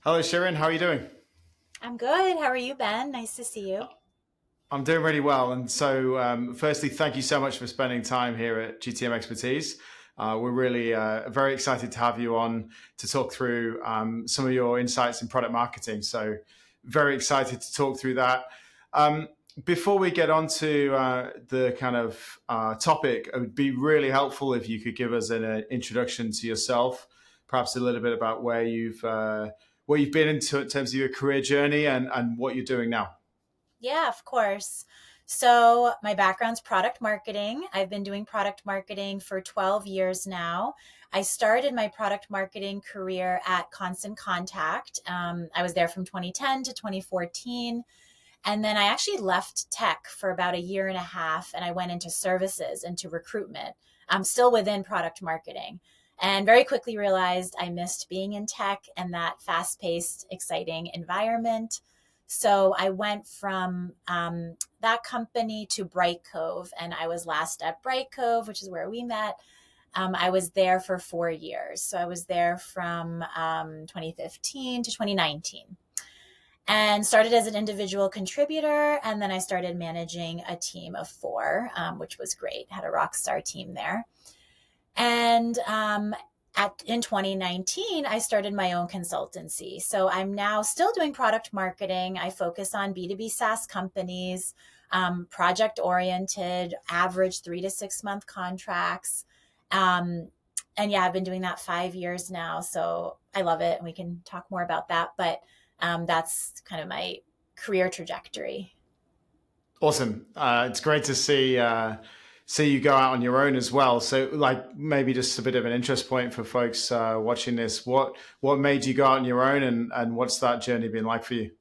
Hello, Shirin. How are you doing? I'm good. How are you, Ben? Nice to see you. I'm doing really well. Firstly, thank you so much for spending time here at GTM Expertise. We're really very excited to have you on to talk through some of your insights in product marketing. So, very excited to talk through that. Um, Before we get on to the kind of topic, it would be really helpful if you could give us an introduction to yourself, perhaps a little bit about where you've been in terms of your career journey and what you're doing now. Yeah, of course. So, my background's product marketing. I've been doing product marketing for 12 years now. I started my product marketing career at Constant Contact. I was there from 2010 to 2014. And then I actually left tech for about a year and a half and I went into services, into recruitment. I'm still within product marketing and very quickly realized I missed being in tech and that fast paced, exciting environment. So I went from that company to Bright Cove, and I was last at Bright Cove, which is where we met. I was there for 4 years. So I was there from 2015 to 2019 and started as an individual contributor. And then I started managing a team of four, which was great. Had a rock star team there. And in 2019, I started my own consultancy. So I'm now still doing product marketing. I focus on B2B SaaS companies, project oriented, average 3 to 6 month contracts. Um, and yeah, I've been doing that 5 years now. So I love it. And we can talk more about that. But that's kind of my career trajectory. Awesome. It's great to see you go out on your own as well. So, like maybe just a bit of an interest point for folks watching this. What made you go out on your own, and what's that journey been like for you?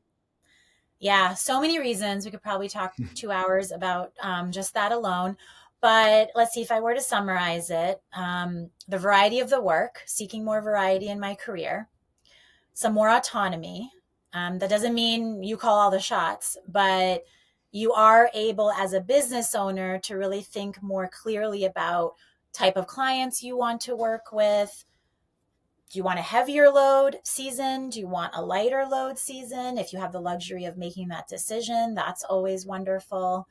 Yeah, so many reasons. We could probably talk 2 hours about just that alone. But let's see if I were to summarize it, the variety of the work, seeking more variety in my career, some more autonomy. That doesn't mean you call all the shots, but you are able as a business owner to really think more clearly about type of clients you want to work with. Do you want a heavier load season? Do you want a lighter load season? If you have the luxury of making that decision, that's always wonderful.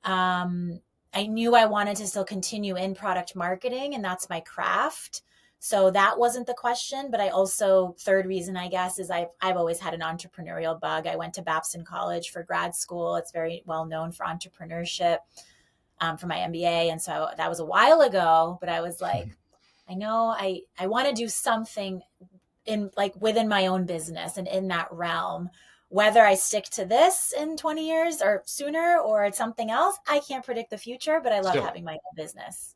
I knew I wanted to still continue in product marketing, and that's my craft. So that wasn't the question. But I also, third reason, I guess, is I've always had an entrepreneurial bug. I went to Babson College for grad school. It's very well known for entrepreneurship, for my MBA. And so that was a while ago, but I was like, I know I want to do something in like within my own business and in that realm. Whether I stick to this in 20 years or sooner or it's something else, I can't predict the future, but I love Sure. having my own business.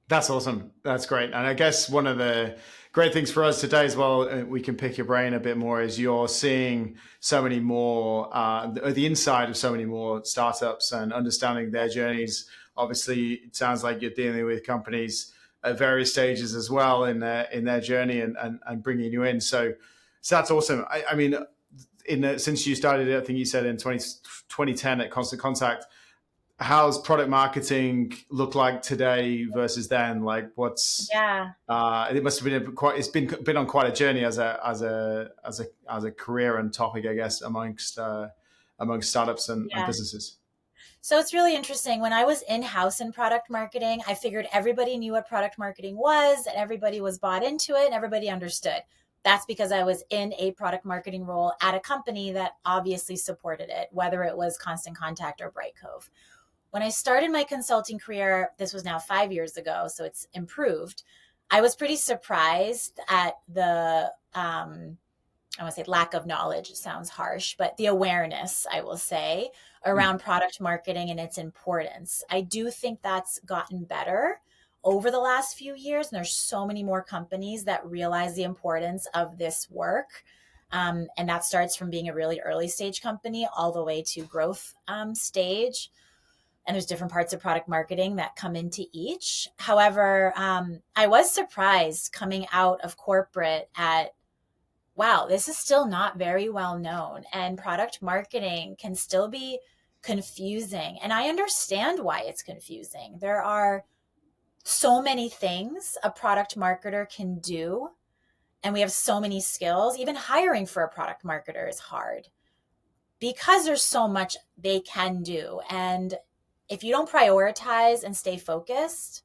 That's awesome. That's great. And I guess one of the great things for us today as well, we can pick your brain a bit more, is you're seeing so many more, the inside of so many more startups and understanding their journeys. Obviously, it sounds like you're dealing with companies at various stages as well in their journey and bringing you in. So that's awesome. I mean, since you started it, I think you said in 2010 at Constant Contact, how's product marketing look like today versus then? Like, Yeah. it must have been it's been on quite a journey as a career and topic, I guess, amongst startups and Yeah. businesses. So it's really interesting. When I was in house in product marketing, I figured everybody knew what product marketing was and everybody was bought into it and everybody understood. That's because I was in a product marketing role at a company that obviously supported it, whether it was Constant Contact or Bright Cove. When I started my consulting career, this was now 5 years ago, so it's improved. I was pretty surprised at the I want to say lack of knowledge, it sounds harsh, but the awareness, I will say, around product marketing and its importance. I do think that's gotten better over the last few years. And there's so many more companies that realize the importance of this work. And that starts from being a really early stage company all the way to growth stage. And there's different parts of product marketing that come into each. However, I was surprised coming out of corporate at wow, this is still not very well known. And product marketing can still be confusing. And I understand why it's confusing. There are so many things a product marketer can do and we have so many skills. Even hiring for a product marketer is hard because there's so much they can do. And if you don't prioritize and stay focused,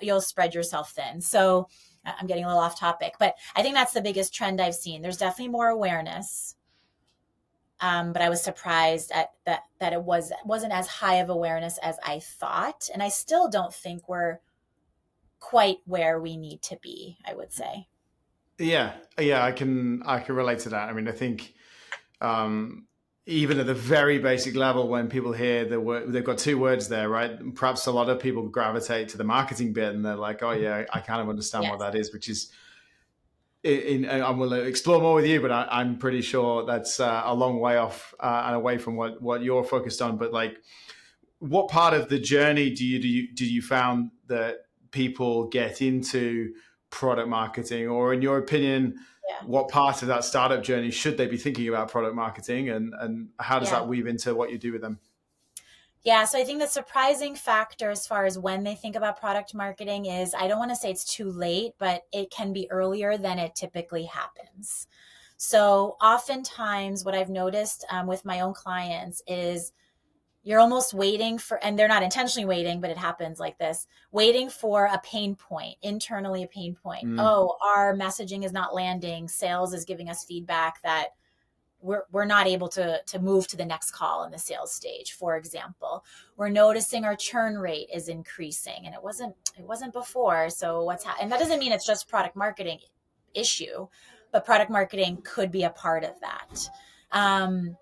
you'll spread yourself thin. So I'm getting a little off topic, but I think that's the biggest trend I've seen. There's definitely more awareness. But I was surprised at that it wasn't as high of awareness as I thought. And I still don't think we're quite where we need to be, I would say. Yeah, I can relate to that. I mean, I think um, even at the very basic level, when people hear the word, they've got two words there, right? Perhaps a lot of people gravitate to the marketing bit, and they're like, "Oh yeah, I kind of understand what Yes. that is," which is. I'm going to explore more with you, but I'm pretty sure that's a long way off and away from what you're focused on. But like, what part of the journey do you found that people get into product marketing, or in your opinion, Yeah. what part of that startup journey should they be thinking about product marketing, and how does Yeah. that weave into what you do with them? Yeah, so I think the surprising factor as far as when they think about product marketing is, I don't want to say it's too late, but it can be earlier than it typically happens. So oftentimes, what I've noticed with my own clients is you're almost waiting for, and they're not intentionally waiting, but it happens like this, waiting for a pain point, internally a pain point. Mm, Oh, our messaging is not landing. Sales is giving us feedback that we're not able to move to the next call in the sales stage. For example, we're noticing our churn rate is increasing, and it wasn't before. So and that doesn't mean it's just product marketing issue, but product marketing could be a part of that. um,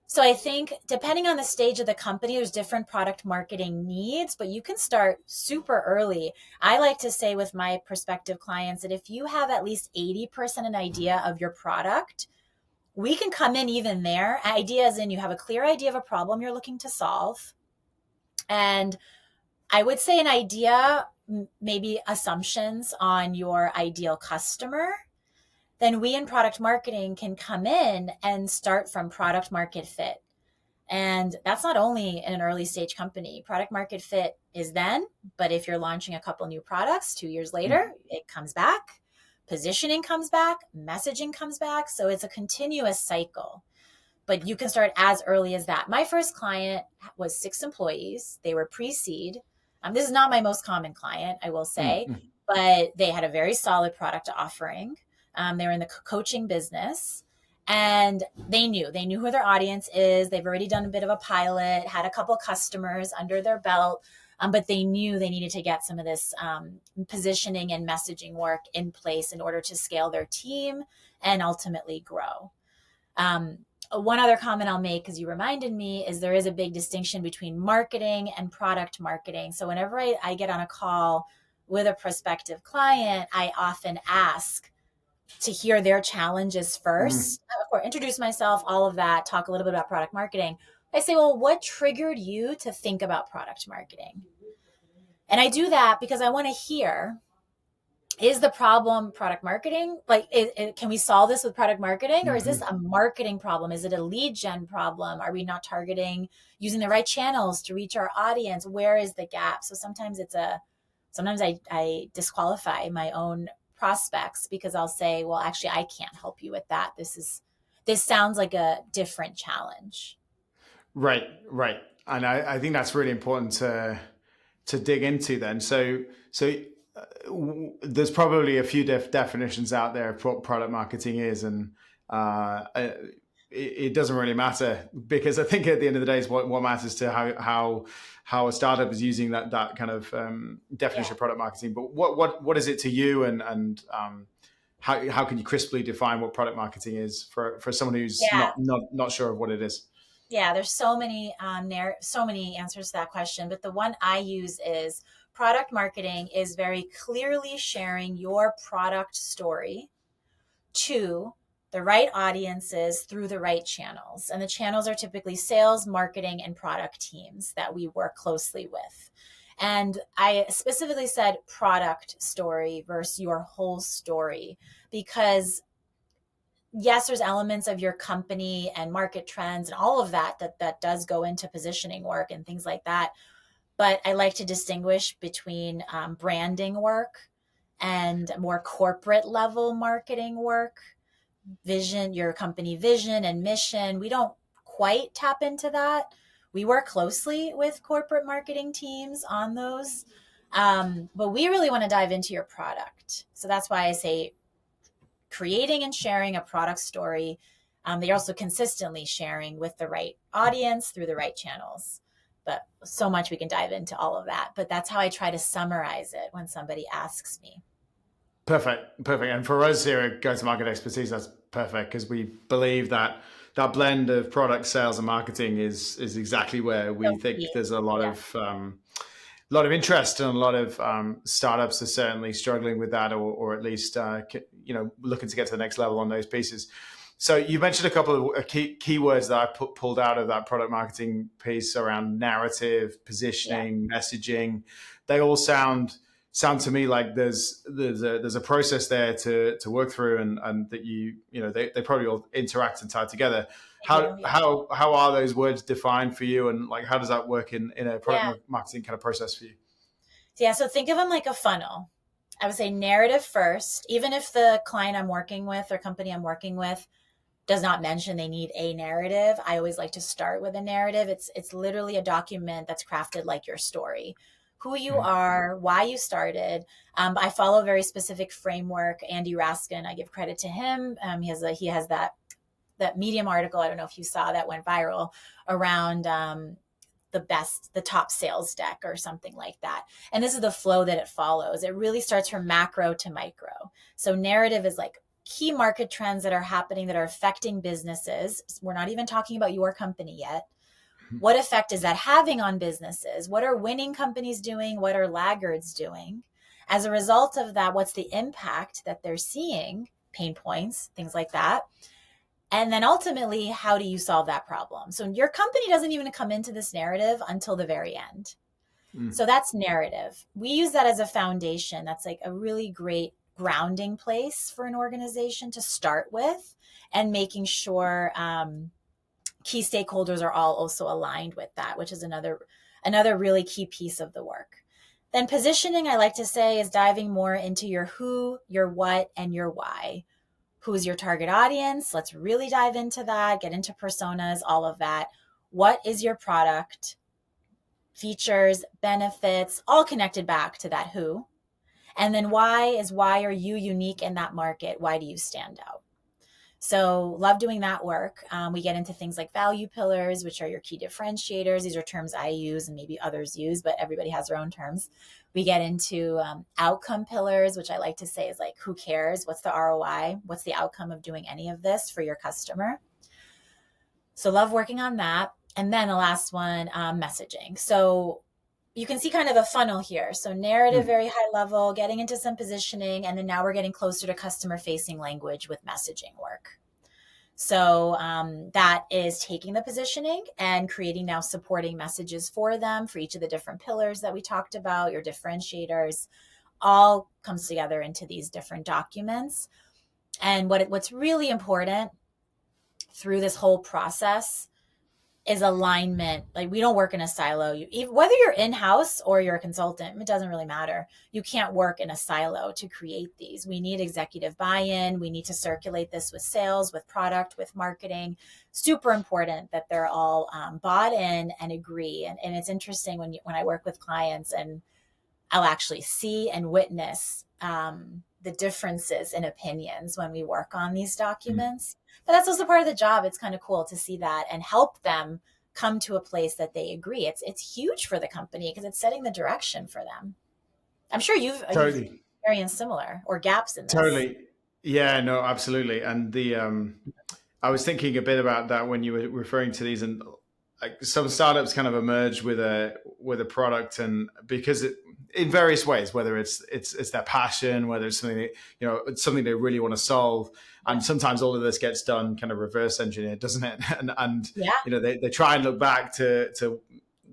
so I think depending on the stage of the company, there's different product marketing needs, but you can start super early. I like to say with my prospective clients that if you have at least 80% an idea of your product, we can come in even there. Ideas in, you have a clear idea of a problem you're looking to solve. And I would say an idea, maybe assumptions on your ideal customer. Then we in product marketing can come in and start from product market fit. And that's not only in an early stage company. Product market fit is then, but if you're launching a couple new products 2 years later, it comes back. Positioning comes back, messaging comes back. So it's a continuous cycle, but you can start as early as that. My first client was 6 employees. They were pre-seed. This is not my most common client, I will mm, say, mm. but they had a very solid product offering. They were in the coaching business, and they knew who their audience is. They've already done a bit of a pilot, had a couple customers under their belt, but they knew they needed to get some of this positioning and messaging work in place in order to scale their team and ultimately grow. One other comment I'll make, because you reminded me, is there is a big distinction between marketing and product marketing. So whenever I get on a call with a prospective client, I often ask to hear their challenges Mm. first. Of course, introduce myself, all of that, talk a little bit about product marketing. I say, well, what triggered you to think about product marketing? And I do that because I want to hear, is the problem product marketing? Like, can we solve this with product marketing, or is this Mhm. a marketing problem? Is it a lead gen problem? Are we not targeting using the right channels to reach our audience? Where is the gap? So sometimes I disqualify my own prospects because I'll say, well, actually, I can't help you with that. This sounds like a different challenge. Right, right, and I think that's really important to dig into. Then, there's probably a few definitions out there of what product marketing is, and it doesn't really matter, because I think at the end of the day, is what matters to how a startup is using that kind of definition Yeah. of product marketing. But what is it to you, and how can you crisply define what product marketing is for someone who's Yeah. not sure of what it is? Yeah, there's so many so many answers to that question, but the one I use is, product marketing is very clearly sharing your product story to the right audiences through the right channels. And the channels are typically sales, marketing, and product teams that we work closely with. And I specifically said product story versus your whole story, because yes, there's elements of your company and market trends and all of that does go into positioning work and things like that. But I like to distinguish between branding work and more corporate level marketing work, vision, your company vision and mission. We don't quite tap into that. We work closely with corporate marketing teams on those. But we really want to dive into your product. So that's why I say creating and sharing a product story. They're also consistently sharing with the right audience through the right channels. But so much we can dive into all of that. But that's how I try to summarize it when somebody asks me. Perfect, perfect. And for us here at Go to Market Expertise, that's perfect because we believe that that blend of product sales and marketing is exactly where we So think key. there's a Yeah. lot of interest, and a lot of startups are certainly struggling with that, or at least looking to get to the next level on those pieces. So you mentioned a couple of keywords that I pulled out of that product marketing piece around narrative, Yeah. positioning, messaging. They all sound to me like there's a process there to work through, and that they probably all interact and tie together. They do. Yeah. How are those words defined for you, and like how does that work in a product Yeah. marketing kind of process for you? Yeah. So think of them like a funnel. I would say narrative first, even if the client I'm working with or company I'm working with does not mention they need a narrative. I always like to start with a narrative. It's literally a document that's crafted like your story. Who you Mhm. are, why you started. I follow a very specific framework. Andy Raskin, I give credit to him. He has that Medium article. I don't know if you saw that went viral around the top sales deck or something like that. And this is the flow that it follows. It really starts from macro to micro. So narrative is like key market trends that are happening that are affecting businesses. We're not even talking about your company yet. What effect is that having on businesses? What are winning companies doing? What are laggards doing? As a result of that, what's the impact that they're seeing? Pain points, things like that. And then ultimately, how do you solve that problem? So your company doesn't even come into this narrative until the very end. Mm. So that's narrative. We use that as a foundation. That's like a really great grounding place for an organization to start with, and making sure key stakeholders are all also aligned with that, which is another really key piece of the work. Then positioning, I like to say, is diving more into your who, your what, and your why. Who's your target audience? Let's really dive into that, get into personas, all of that. What is your product? Features, benefits, all connected back to that who. And then why are you unique in that market? Why do you stand out? So, love doing that work. We get into things like value pillars, which are your key differentiators. These are terms I use and maybe others use, but everybody has their own terms. We get into outcome pillars, which I like to say is like, who cares? What's the ROI? What's the outcome of doing any of this for your customer? So, love working on that. And then the last one, messaging. So, you can see kind of a funnel here. So, narrative, Mm. very high level, getting into some positioning. And then now we're getting closer to customer facing language with messaging work. So that is taking the positioning and creating now supporting messages for them for each of the different pillars that we talked about, your differentiators, all comes together into these different documents. And what's really important through this whole process is alignment. Like, we don't work in a silo. Whether you're in-house or you're a consultant, it doesn't really matter. You can't work in a silo to create these. We need executive buy-in. We need to circulate this with sales, with product, with marketing. Super important that they're all bought in and agree. And it's interesting when I work with clients and I'll actually see and witness the differences in opinions when we work on these Mm. documents. But that's also part of the job. It's kind of cool to see that and help them come to a place that they agree. It's huge for the company because it's setting the direction for them. I'm sure you've Totally. experienced similar or gaps in this. Totally. Yeah, no, absolutely. And I was thinking a bit about that when you were referring to these, and like some startups kind of emerge with a product, and because in various ways, whether it's their passion, whether it's something that, it's something they really want to solve, Yeah. and sometimes all of this gets done kind of reverse engineered, doesn't it? And Yeah. they try and look back to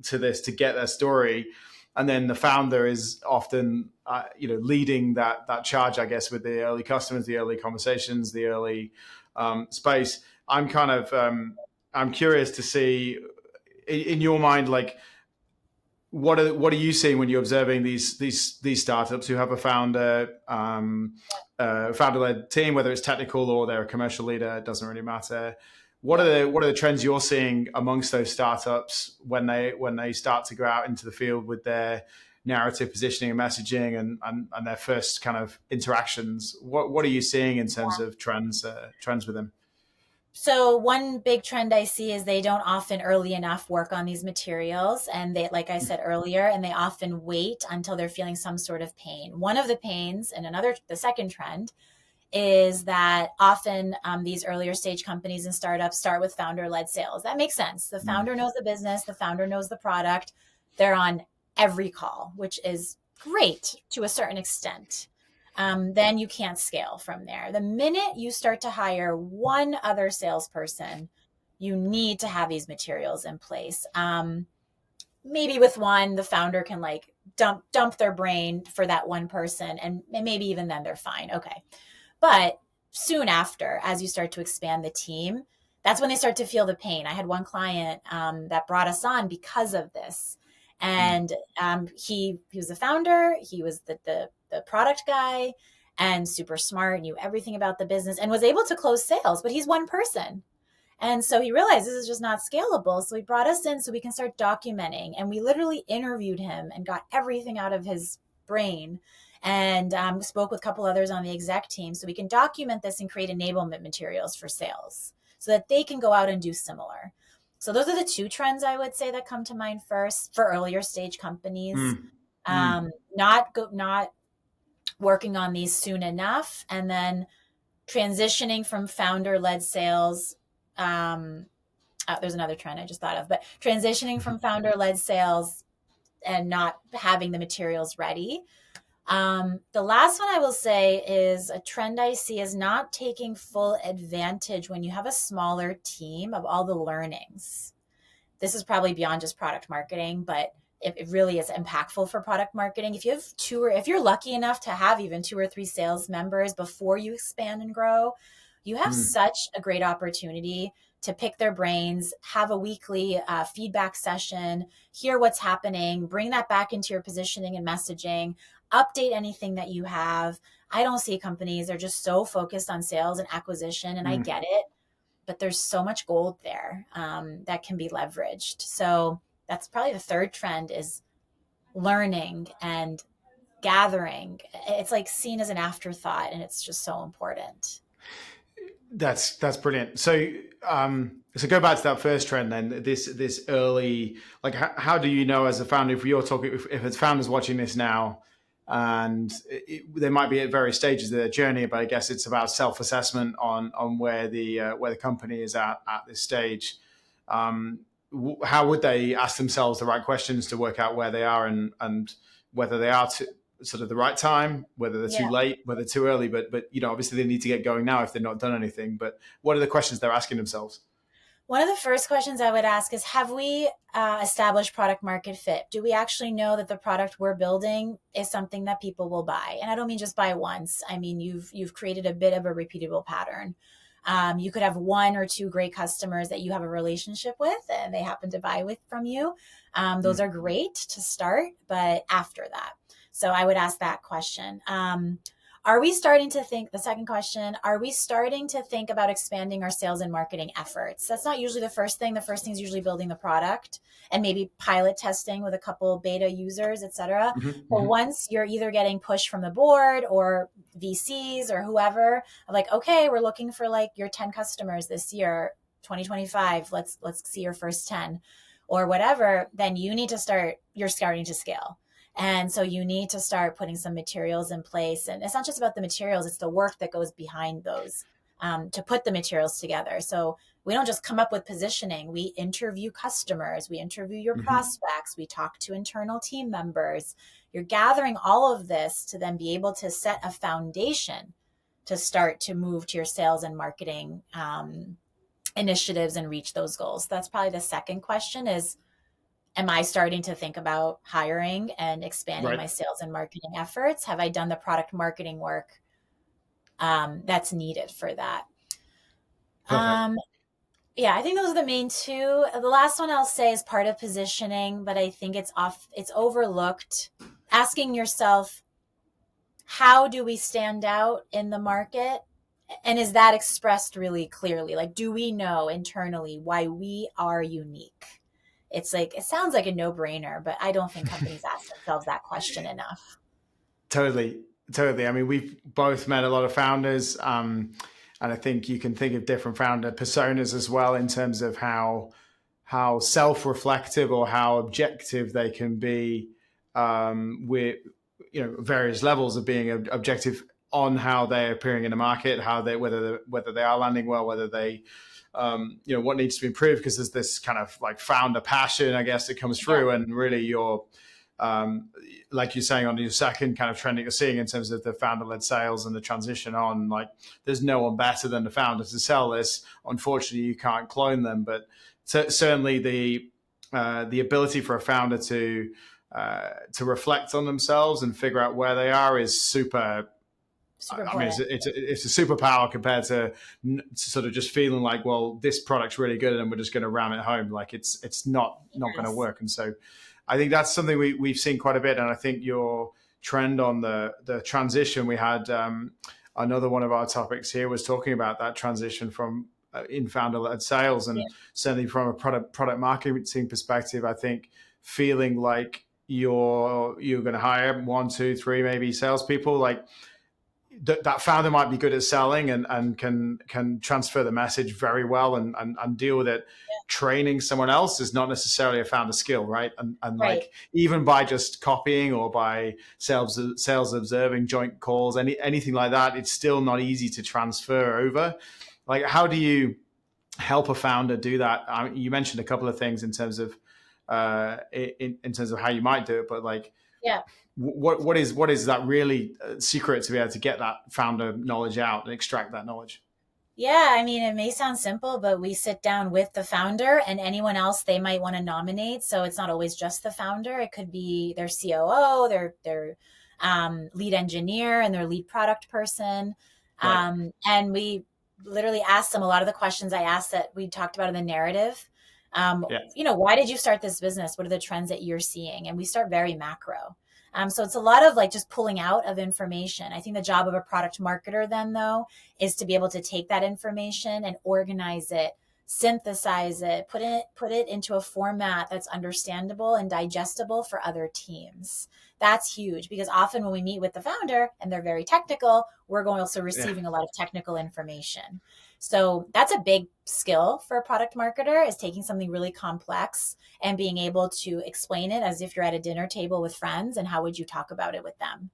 this to get their story, and then the founder is often leading that charge, I guess, with the early customers, the early conversations, the early space. I'm curious to see in your mind, like, what are you seeing when you're observing these startups who have a founder led team, whether it's technical or they're a commercial leader, it doesn't really matter. Yeah. What are the trends you're seeing amongst those startups when they start to go out into the field with their narrative positioning and messaging and their first kind of interactions? What are you seeing in terms of trends with them? So one big trend I see is they don't often early enough work on these materials. And they, like I said earlier, and they often wait until they're feeling some sort of pain. One of the pains, and the second trend is that often these earlier stage companies and startups start with founder led sales. That makes sense. The Mm, founder knows the business, the founder knows the product. They're on every call, which is great to a certain extent. Then you can't scale from there. The minute you start to hire one other salesperson, you need to have these materials in place. Maybe with one, the founder can like dump their brain for that one person, and maybe even then they're fine. Okay. But soon after, as you start to expand the team, that's when they start to feel the pain. I had one client that brought us on because of this. mm, And he was the founder, he was the product guy, and super smart, knew everything about the business, and was able to close sales. But he's one person. And so he realized this is just not scalable. So he brought us in so we can start documenting. And we literally interviewed him and got everything out of his brain, and spoke with a couple others on the exec team so we can document this and create enablement materials for sales so that they can go out and do similar. So those are the two trends I would say that come to mind first for earlier stage companies. mm, mm. Not working on these soon enough, and then transitioning from founder led sales. There's another trend I just thought of, but transitioning from founder led sales and not having the materials ready. The last one I will say is a trend I see is not taking full advantage when you have a smaller team of all the learnings. This is probably beyond just product marketing, but it really is impactful for product marketing. If you have two, or if you're lucky enough to have even two or three sales members before you expand and grow, you have Mm, such a great opportunity to pick their brains, have a weekly feedback session, hear what's happening, bring that back into your positioning and messaging, update anything that you have. I don't see companies, they're just so focused on sales and acquisition, and I mm. get it, but there's so much gold there that can be leveraged. So that's probably the third trend is learning and gathering. It's like seen as an afterthought, and it's just so important. That's brilliant. So so go back to that first trend then. This early, like how do you know as a founder, if you're talking, if it's founders watching this now, and they might be at various stages of their journey, but I guess it's about self assessment on where the company is at this stage. Um, how would they ask themselves the right questions to work out where they are and whether they are sort of the right time, whether they're too Yeah. late, whether too early, but you know, obviously they need to get going now if they've not done anything. But what are the questions they're asking themselves? One of the first questions I would ask is, have we established product market fit? Do we actually know that the product we're building is something that people will buy? And I don't mean just buy once. I mean, you've created a bit of a repeatable pattern. You could have one or two great customers that you have a relationship with and they happen to buy with from you. Those Mm, are great to start, but after that. So I would ask that question. Are we starting to think, the second question, are we starting to think about expanding our sales and marketing efforts? That's not usually the first thing. The first thing is usually building the product and maybe pilot testing with a couple beta users, et cetera. mhm, But mhm, once you're either getting pushed from the board or VCs or whoever, like, okay, we're looking for like your 10 customers this year, 2025, let's see your first 10 or whatever, then you're starting to scale. And so you need to start putting some materials in place. And it's not just about the materials, it's the work that goes behind those to put the materials together. So we don't just come up with positioning. We interview customers, we interview your mhm, prospects, we talk to internal team members. You're gathering all of this to then be able to set a foundation to start to move to your sales and marketing initiatives and reach those goals. That's probably the second question is, am I starting to think about hiring and expanding right. my sales and marketing efforts? Have I done the product marketing work that's needed for that? Perfect. Um, Yeah, I think those are the main two. The last one I'll say is part of positioning, but I think it's overlooked. Asking yourself, how do we stand out in the market? And is that expressed really clearly? Like, do we know internally why we are unique? It's like, it sounds like a no brainer, but I don't think companies ask themselves that question enough. Totally, totally. I mean, we've both met a lot of founders, and I think you can think of different founder personas as well in terms of how self-reflective or how objective they can be, with various levels of being objective on how they're appearing in the market, how they whether they are landing well, whether they what needs to be improved, because there's this kind of like founder passion, I guess, that comes Yeah, through, and really you're like you're saying on your second kind of trend that you're seeing in terms of the founder-led sales and the transition on, like there's no one better than the founder to sell this. Unfortunately, you can't clone them, but certainly the ability for a founder to reflect on themselves and figure out where they are is super. super I mean, important. it's a superpower compared to sort of just feeling like, well, this product's really good and we're just going to ram it home. Like it's not going to Yes. work. And so I think that's something we've seen quite a bit. And I think your trend on the transition, we had another one of our topics here was talking about that transition from in founder-led sales, Yeah. and certainly from a product marketing perspective, I think feeling like you're going to hire one, two, three, maybe salespeople, like that founder might be good at selling and can transfer the message very well and deal with it. Training someone else is not necessarily a founder skill, right? And Right. like even by just copying or by sales observing joint calls, anything like that, it's still not easy to transfer over. Like, how do you help a founder do that? You mentioned a couple of things in terms of in terms of how you might do it, but like Yeah. what is that really secret to be able to get that founder knowledge out and extract that knowledge? Yeah, I mean, it may sound simple, but we sit down with the founder and anyone else they might want to nominate. So it's not always just the founder. It could be their COO, their lead engineer, and their lead product person. Right. And we literally ask them a lot of the questions I asked that we talked about in the narrative. Yeah. Why did you start this business? What are the trends that you're seeing? And we start very macro. So it's a lot of like just pulling out of information. I think the job of a product marketer then though is to be able to take that information and organize it, synthesize it, put it into a format that's understandable and digestible for other teams. That's huge because often when we meet with the founder and they're very technical, we're going also Yeah. receiving a lot of technical information. So that's a big skill for a product marketer is taking something really complex and being able to explain it as if you're at a dinner table with friends and how would you talk about it with them.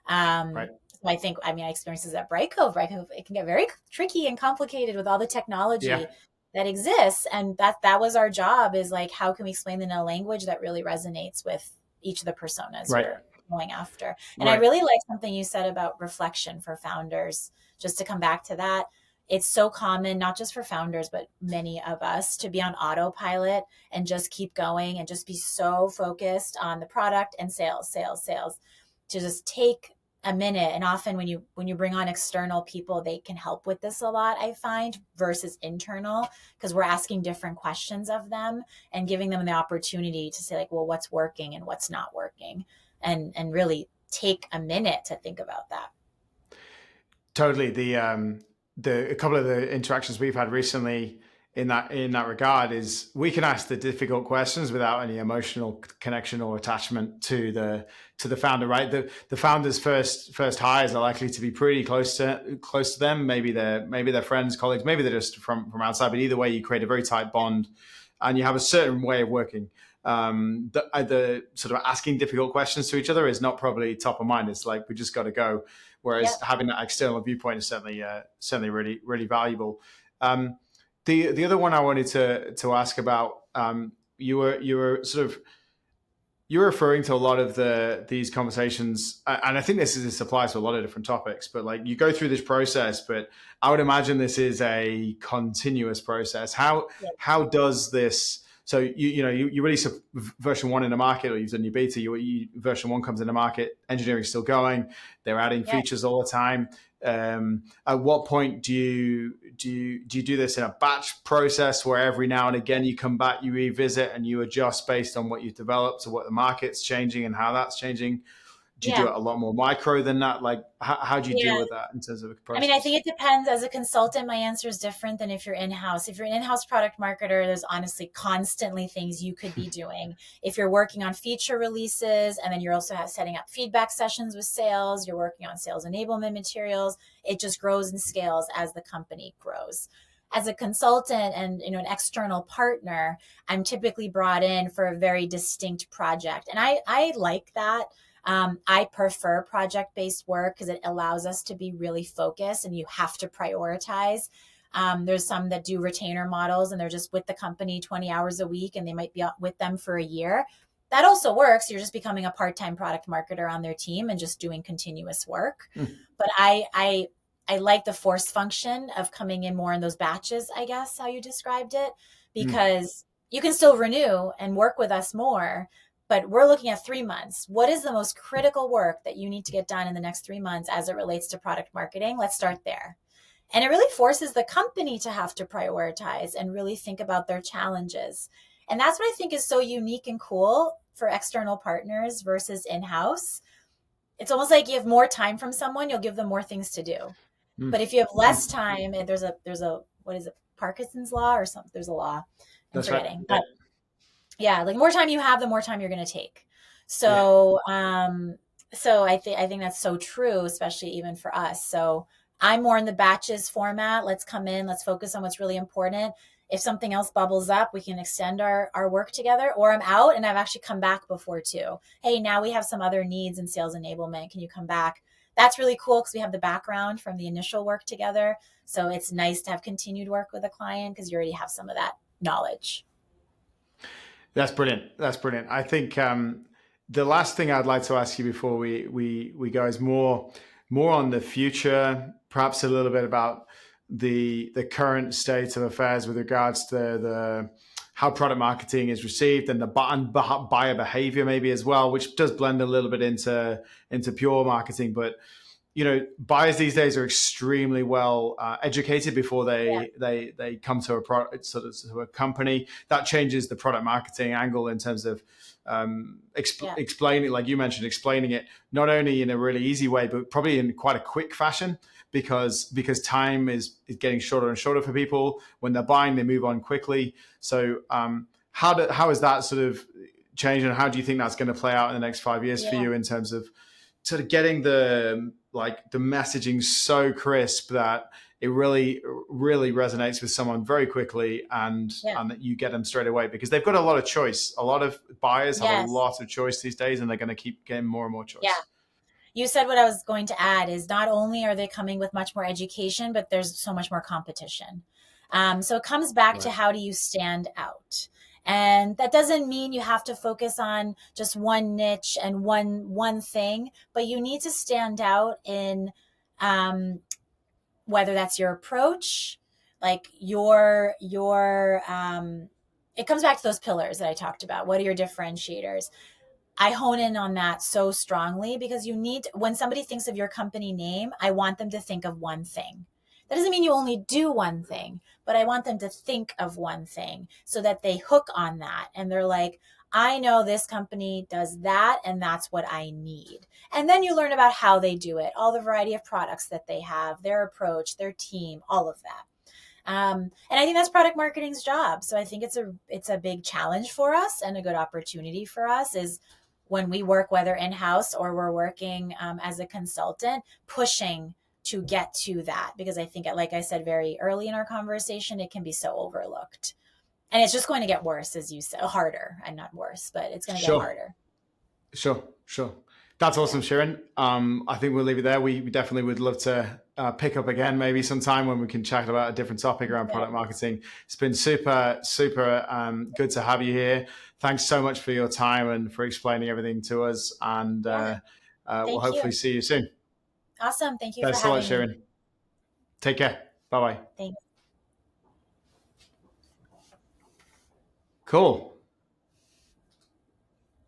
Right. So I think, I mean, I experienced this at Brightcove. Brightcove, it can get very tricky and complicated with all the Yeah. technology that exists. And that was our job is like, how can we explain it in a language that really resonates with each of the personas Right. you're going after? And I Right. really like something you said about reflection for founders, just to come back to that. It's so common, not just for founders, but many of us to be on autopilot and just keep going and just be so focused on the product and sales, sales, sales, to just take a minute. And often when you bring on external people, they can help with this a lot, I find, versus internal, because we're asking different questions of them and giving them the opportunity to say like, well, what's working and what's not working, and really take a minute to think about that. Totally. The a couple of the interactions we've had recently in that regard is we can ask the difficult questions without any emotional connection or attachment to the founder, right? The founder's first hires are likely to be pretty close to them. Maybe they're friends, colleagues, maybe they're just from outside, but either way you create a very tight bond and you have a certain way of working. The sort of asking difficult questions to each other is not probably top of mind. It's like we just got to go. Whereas Yep. having that external viewpoint is certainly really really valuable. The other one I wanted to ask about, you were sort of you're referring to a lot of these conversations, and I think this applies to a lot of different topics. But like you go through this process, but I would imagine this is a continuous process. How does this? So you release a version one in the market, or you've done your beta. Version one comes in the market. Engineering is still going. They're adding Yeah. features all the time. At what point do you do this in a batch process where every now and again you come back, you revisit, and you adjust based on what you've developed or what the market's changing and how that's changing? Do you do Yeah. it a lot more micro than that? Like, how do you deal Yeah. with that in terms of a I mean, I process? think it depends. As a consultant, my answer is different than if you're in house. If you're an in house product marketer, there's honestly constantly things you could be doing. If you're working on feature releases and then you're also setting up feedback sessions with sales, you're working on sales enablement materials, it just grows and scales as the company grows. As a consultant and an external partner, I'm typically brought in for a very distinct project. And I like that. I prefer project based work because it allows us to be really focused and you have to prioritize. There's some that do retainer models and they're just with the company 20 hours a week and they might be with them for a year. That also works. You're just becoming a part time product marketer on their team and just doing continuous work. Mm, But I like the force function of coming in more in those batches, I guess, how you described it, mm, because you can still renew and work with us more, but we're looking at 3 months. What is the most critical work that you need to get done in the next 3 months as it relates to product marketing? Let's start there. And it really forces the company to have to prioritize and really think about their challenges. And that's what I think is so unique and cool for external partners versus in house. It's almost like you have more time from someone, you'll give them more things to do. mm, But if you have mm. less time, there's a what is it, Parkinson's law or something? There's a law. I'm That's right. forgetting. Yeah, But yeah, like more time you have, the more time you're going to take. yeah. So I think that's so true, especially even for us. So I'm more in the batches format. Let's come in, let's focus on what's really important. If something else bubbles up, we can extend our work together, or I'm out and I've actually come back before too. Hey, now we have some other needs in sales enablement. Can you come back? That's really cool because we have the background from the initial work together. So it's nice to have continued work with a client because you already have some of that knowledge. That's brilliant. That's brilliant. I think the last thing I'd like to ask you before we go is more on the future, perhaps a little bit about the current state of affairs with regards to the how product marketing is received and the buyer behavior maybe as well, which does blend a little bit into pure marketing, but buyers these days are extremely well educated before Yeah. they come to a product, sort of to a company. That changes the product marketing angle in terms of Yeah. explaining, like you mentioned, explaining it not only in a really easy way, but probably in quite a quick fashion, because time is getting shorter and shorter for people. When they're buying, they move on quickly. So how is that sort of changed, and how do you think that's going to play out in the next 5 years for Yeah. you in terms of sort of getting the messaging so crisp that it really resonates with someone very quickly, Yeah. and that you get them straight away, because they've got a lot of choice. A lot of buyers have a Yes. lot of choice these days, and they're going to keep getting more and more Yeah. choice. You said what I was going to add is not only are they coming with much more education, but there's so much more competition. So it comes back to Right. how do you stand out? And that doesn't mean you have to focus on just one niche and one thing, but you need to stand out in um, whether that's your approach, like your it comes back to those pillars that I talked about. What are your differentiators? I hone in on that so strongly because when somebody thinks of your company name, I want them to think of one thing. That doesn't mean you only do one thing, but I want them to think of one thing so that they hook on that and they're like, I know this company does that and that's what I need. And then you learn about how they do it, all the variety of products that they have, their approach, their team, all of that. And I think that's product marketing's job. So I think it's a big challenge for us and a good opportunity for us is when we work, whether in house or we're working as a consultant, pushing to get to that because I think, like I said very early in our conversation, it can be so overlooked, and it's just going to get worse, as you said, harder, and not worse, but it's going to get Sure. harder. Sure. That's Yeah. awesome, Shirin. I think we'll leave it there. We definitely would love to pick up again maybe sometime when we can chat about a different topic around Yeah. product marketing. It's been super good to have you here. Thanks so much for your time and for explaining everything to us. And Yeah. we'll Thank hopefully you. see you soon. Awesome. Thank you for Thanks so much, having me. Shirin. Take care. Bye bye. Thanks. Cool.